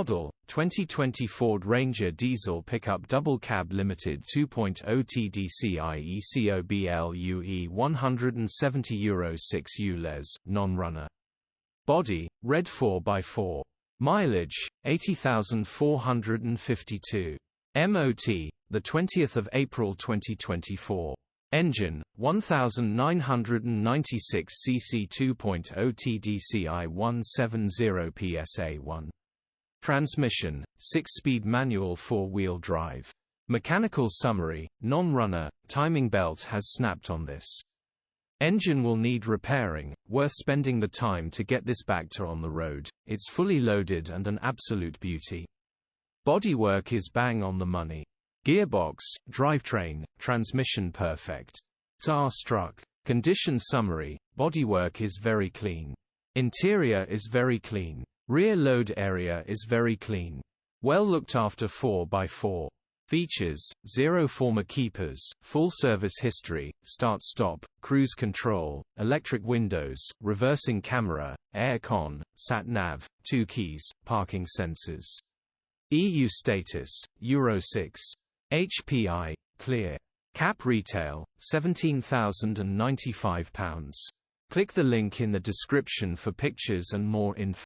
Model, 2020 Ford Ranger Diesel Pickup Double Cab Limited 2.0 TDCI EcoBlue 170 €6 ULEZ, non-runner. Body, red 4x4. Mileage, 80,452. MOT, 20 April 2024. Engine, 1996 cc 2.0 TDCI 170 PSA1. Transmission, 6-speed manual 4-wheel drive. Mechanical summary, non-runner, timing belt has snapped on this. Engine will need repairing, worth spending the time to get this back to on the road. It's fully loaded and an absolute beauty. Bodywork is bang on the money. Gearbox, drivetrain, transmission perfect. Star-struck. Condition summary, bodywork is very clean. Interior is very clean. Rear load area is very clean. Well looked after 4x4. Features, 0 former keepers, full service history, start-stop, cruise control, electric windows, reversing camera, air-con, sat-nav, 2 keys, parking sensors. EU status, Euro 6. HPI, clear. Cap retail, £17,095. Click the link in the description for pictures and more info.